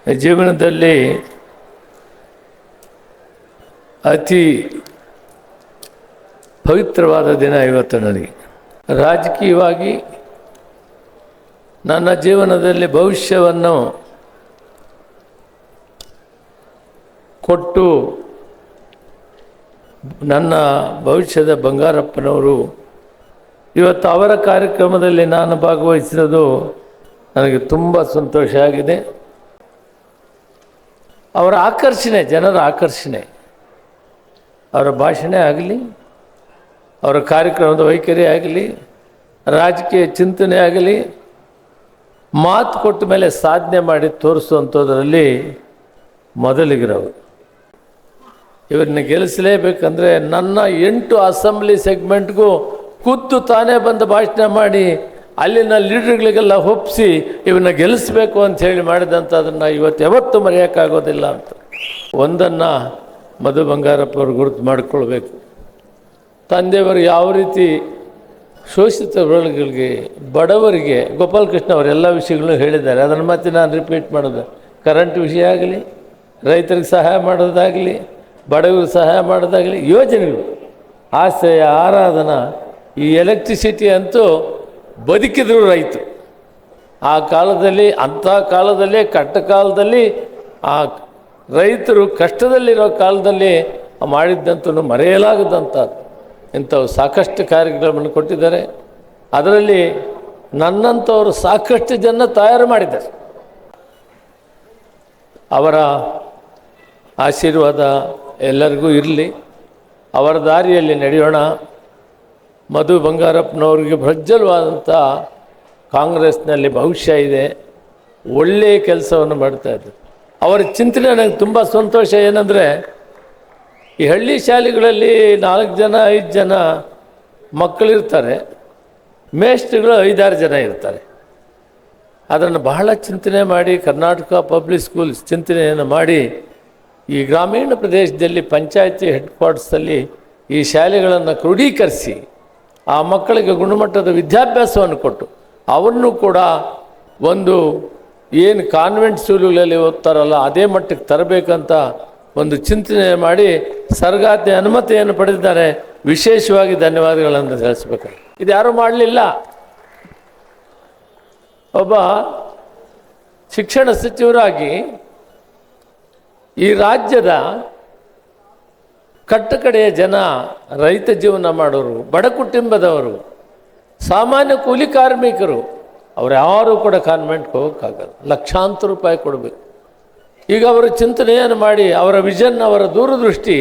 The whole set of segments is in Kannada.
ಜೀವನದಲ್ಲಿ ಅತಿ ಪವಿತ್ರವಾದ ದಿನ ಇವತ್ತು ನನಗೆ. ರಾಜಕೀಯವಾಗಿ ನನ್ನ ಜೀವನದಲ್ಲಿ ಭವಿಷ್ಯವನ್ನು ಕೊಟ್ಟು ನನ್ನ ಭವಿಷ್ಯದ ಬಂಗಾರಪ್ಪನವರು ಇವತ್ತು ಅವರ ಕಾರ್ಯಕ್ರಮದಲ್ಲಿ ನಾನು ಭಾಗವಹಿಸಿರೋದು ನನಗೆ ತುಂಬ ಸಂತೋಷ ಆಗಿದೆ. ಅವರ ಆಕರ್ಷಣೆ, ಜನರ ಆಕರ್ಷಣೆ, ಅವರ ಭಾಷಣ ಆಗಲಿ, ಅವರ ಕಾರ್ಯಕ್ರಮದ ವೈಖರಿ ಆಗಲಿ, ರಾಜಕೀಯ ಚಿಂತನೆ ಆಗಲಿ, ಮಾತು ಕೊಟ್ಟ ಮೇಲೆ ಸಾಧನೆ ಮಾಡಿ ತೋರಿಸುವಂಥದ್ರಲ್ಲಿ ಮೊದಲಿಗಿರೋರು. ಇವರನ್ನ ಗೆಲ್ಲಿಸಲೇಬೇಕಂದ್ರೆ ನನ್ನ 8 ಅಸೆಂಬ್ಲಿ ಸೆಗ್ಮೆಂಟ್ಗೂ ಖುದ್ದು ತಾನೇ ಬಂದು ಭಾಷಣ ಮಾಡಿ ಅಲ್ಲಿನ ಲೀಡರ್ಗಳಿಗೆಲ್ಲ ಒಪ್ಪಿಸಿ ಇವನ್ನ ಗೆಲ್ಲಿಸಬೇಕು ಅಂತ ಹೇಳಿ ಮಾಡಿದಂಥದನ್ನು ಇವತ್ತು ಯಾವತ್ತೂ ಮರೆಯೋಕ್ಕಾಗೋದಿಲ್ಲ ಅಂತ. ಒಂದನ್ನು ಮಧು ಬಂಗಾರಪ್ಪ ಅವರು ಗುರುತು ಮಾಡಿಕೊಳ್ಬೇಕು. ತಂದೆಯವರು ಯಾವ ರೀತಿ ಶೋಷಿತ ವರ್ಗಗಳಿಗೆ, ಬಡವರಿಗೆ, ಗೋಪಾಲಕೃಷ್ಣ ಅವರೆಲ್ಲ ವಿಷಯಗಳನ್ನು ಹೇಳಿದ್ದಾರೆ. ಅದನ್ನು ಮತ್ತೆ ನಾನು ರಿಪೀಟ್ ಮಾಡೋದು. ಕರೆಂಟ್ ವಿಷಯ ಆಗಲಿ, ರೈತರಿಗೆ ಸಹಾಯ ಮಾಡೋದಾಗಲಿ, ಬಡವರಿಗೆ ಸಹಾಯ ಮಾಡೋದಾಗಲಿ, ಯೋಜನೆಗಳು, ಆಶ್ರಯ, ಆರಾಧನಾ, ಈ ಎಲೆಕ್ಟ್ರಿಸಿಟಿ ಅಂತೂ ಬದುಕಿದ್ರು ರೈತರು. ಆ ಕಾಲದಲ್ಲಿ, ಅಂಥ ಕಾಲದಲ್ಲಿ, ಕಟ್ಟ ಕಾಲದಲ್ಲಿ ಆ ರೈತರು ಕಷ್ಟದಲ್ಲಿರೋ ಕಾಲದಲ್ಲಿ ಮಾಡಿದ್ದಂತೂ ಮರೆಯಲಾಗದಂಥದ್ದು. ಇಂಥವು ಸಾಕಷ್ಟು ಕಾರ್ಯಕ್ರಮವನ್ನು ಕೊಟ್ಟಿದ್ದಾರೆ. ಅದರಲ್ಲಿ ನನ್ನಂಥವರು ಸಾಕಷ್ಟು ಜನ ತಯಾರು ಮಾಡಿದ್ದಾರೆ. ಅವರ ಆಶೀರ್ವಾದ ಎಲ್ಲರಿಗೂ ಇರಲಿ. ಅವರ ದಾರಿಯಲ್ಲಿ ನಡೆಯೋಣ. ಮಧು ಬಂಗಾರಪ್ಪನವ್ರಿಗೆ ಪ್ರಜ್ವಲವಾದಂಥ ಕಾಂಗ್ರೆಸ್ನಲ್ಲಿ ಭವಿಷ್ಯ ಇದೆ. ಒಳ್ಳೆಯ ಕೆಲಸವನ್ನು ಮಾಡ್ತಾಯಿದ್ರು. ಅವರ ಚಿಂತನೆ ನನಗೆ ತುಂಬ ಸಂತೋಷ. ಏನಂದರೆ, ಈ ಹಳ್ಳಿ ಶಾಲೆಗಳಲ್ಲಿ 4 ಜನ 5 ಜನ ಮಕ್ಕಳಿರ್ತಾರೆ, ಮೇಷ್ಟ್ರುಗಳು 5-6 ಜನ ಇರ್ತಾರೆ. ಅದನ್ನು ಬಹಳ ಚಿಂತನೆ ಮಾಡಿ ಕರ್ನಾಟಕ ಪಬ್ಲಿಕ್ ಸ್ಕೂಲ್ಸ್ ಚಿಂತನೆಯನ್ನು ಮಾಡಿ ಈ ಗ್ರಾಮೀಣ ಪ್ರದೇಶದಲ್ಲಿ ಪಂಚಾಯತಿ ಹೆಡ್ ಕ್ವಾರ್ಟರ್ಸಲ್ಲಿ ಈ ಶಾಲೆಗಳನ್ನು ಕ್ರೋಢೀಕರಿಸಿ ಆ ಮಕ್ಕಳಿಗೆ ಗುಣಮಟ್ಟದ ವಿದ್ಯಾಭ್ಯಾಸವನ್ನು ಕೊಟ್ಟು ಅವನ್ನೂ ಕೂಡ ಒಂದು ಏನು ಕಾನ್ವೆಂಟ್ ಸ್ಕೂಲುಗಳಲ್ಲಿ ಓದ್ತಾರಲ್ಲ ಅದೇ ಮಟ್ಟಕ್ಕೆ ತರಬೇಕಂತ ಒಂದು ಚಿಂತನೆ ಮಾಡಿ ಸರ್ಕಾರದ ಅನುಮತಿಯನ್ನು ಪಡೆದಿದ್ದಾರೆ. ವಿಶೇಷವಾಗಿ ಧನ್ಯವಾದಗಳನ್ನು ತಿಳಿಸ್ಬೇಕು. ಇದು ಯಾರೂ ಮಾಡಲಿಲ್ಲ. ಒಬ್ಬ ಶಿಕ್ಷಣ ಸಚಿವರಾಗಿ ಈ ರಾಜ್ಯದ ಕಟ್ಟಕಡೆಯ ಜನ, ರೈತ ಜೀವನ ಮಾಡೋರು, ಬಡ ಕುಟುಂಬದವರು, ಸಾಮಾನ್ಯ ಕೂಲಿ ಕಾರ್ಮಿಕರು, ಅವ್ರು ಯಾರೂ ಕೂಡ ಕಾನ್ವೆಂಟ್ಗೆ ಹೋಗೋಕ್ಕಾಗಲ್ಲ. ಲಕ್ಷಾಂತರ ರೂಪಾಯಿ ಕೊಡಬೇಕು. ಈಗ ಅವರು ಚಿಂತನೆಯನ್ನು ಮಾಡಿ ಅವರ ವಿಷನ್, ಅವರ ದೂರದೃಷ್ಟಿ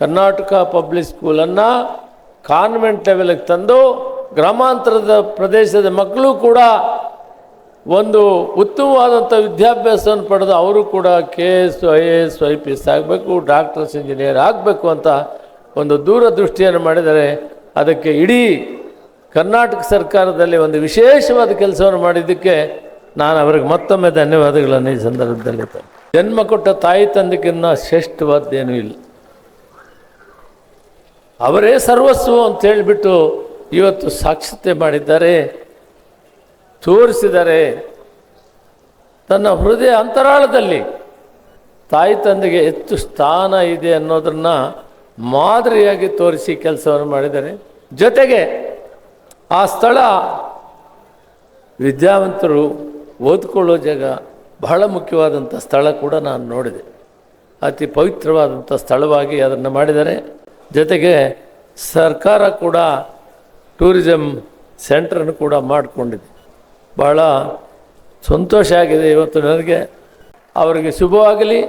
ಕರ್ನಾಟಕ ಪಬ್ಲಿಕ್ ಸ್ಕೂಲನ್ನು ಕಾನ್ವೆಂಟ್ ಲೆವೆಲ್ಗೆ ತಂದು ಗ್ರಾಮಾಂತರದ ಪ್ರದೇಶದ ಮಕ್ಕಳು ಕೂಡ ಒಂದು ಉತ್ತಮವಾದಂಥ ವಿದ್ಯಾಭ್ಯಾಸವನ್ನು ಪಡೆದು ಅವರು ಕೂಡ KS, IAS, IPS ಆಗಬೇಕು, ಡಾಕ್ಟರ್ಸ್, ಇಂಜಿನಿಯರ್ ಆಗಬೇಕು ಅಂತ ಒಂದು ದೂರದೃಷ್ಟಿಯನ್ನು ಮಾಡಿದರೆ ಅದಕ್ಕೆ ಇಡೀ ಕರ್ನಾಟಕ ಸರ್ಕಾರದಲ್ಲಿ ಒಂದು ವಿಶೇಷವಾದ ಕೆಲಸವನ್ನು ಮಾಡಿದ್ದಕ್ಕೆ ನಾನು ಅವರಿಗೆ ಮತ್ತೊಮ್ಮೆ ಧನ್ಯವಾದಗಳನ್ನು ಈ ಸಂದರ್ಭದಲ್ಲಿ. ಜನ್ಮ ಕೊಟ್ಟ ತಾಯಿ ತಂದೆಗಿನ್ನ ಶ್ರೇಷ್ಠವಾದ್ದೇನೂ ಇಲ್ಲ. ಅವರೇ ಸರ್ವಸ್ವ ಅಂತ ಹೇಳಿಬಿಟ್ಟು ಇವತ್ತು ಸಾಕ್ಷತೆ ಮಾಡಿದ್ದಾರೆ, ತೋರಿಸಿದ್ದಾರೆ. ತನ್ನ ಹೃದಯ ಅಂತರಾಳದಲ್ಲಿ ತಾಯಿ ತಂದೆಗೆ ಹೆಚ್ಚು ಸ್ಥಾನ ಇದೆ ಅನ್ನೋದನ್ನು ಮಾದರಿಯಾಗಿ ತೋರಿಸಿ ಕೆಲಸವನ್ನು ಮಾಡಿದ್ದಾರೆ. ಜೊತೆಗೆ ಆ ಸ್ಥಳ ವಿದ್ಯಾವಂತರು ಓದ್ಕೊಳ್ಳೋ ಜಾಗ, ಬಹಳ ಮುಖ್ಯವಾದಂಥ ಸ್ಥಳ ಕೂಡ ನಾನು ನೋಡಿದೆ. ಅತಿ ಪವಿತ್ರವಾದಂಥ ಸ್ಥಳವಾಗಿ ಅದನ್ನು ಮಾಡಿದ್ದಾರೆ. ಜೊತೆಗೆ ಸರ್ಕಾರ ಕೂಡ ಟೂರಿಸಮ್ ಸೆಂಟ್ರನ್ನು ಕೂಡ ಮಾಡಿಕೊಂಡಿದೆ. ಬಹಳ ಸಂತೋಷ ಆಗಿದೆ ಇವತ್ತು ನನಗೆ. ಅವರಿಗೆ ಶುಭವಾಗಲಿ,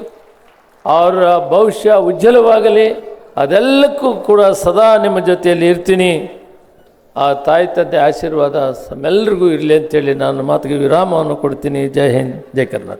ಅವರ ಭವಿಷ್ಯ ಉಜ್ವಲವಾಗಲಿ. ಅದೆಲ್ಲಕ್ಕೂ ಕೂಡ ಸದಾ ನಿಮ್ಮ ಜೊತೆಯಲ್ಲಿ ಇರ್ತೀನಿ. ಆ ತಾಯಿ ತಂದೆ ಆಶೀರ್ವಾದ ನಮ್ಮೆಲ್ಲರಿಗೂ ಇರಲಿ ಅಂತೇಳಿ ನಾನು ಮಾತಿಗೆ ವಿರಾಮವನ್ನು ಕೊಡ್ತೀನಿ. ಜೈ ಹಿಂದ್, ಜೈ ಕರ್ನಾಟಕ.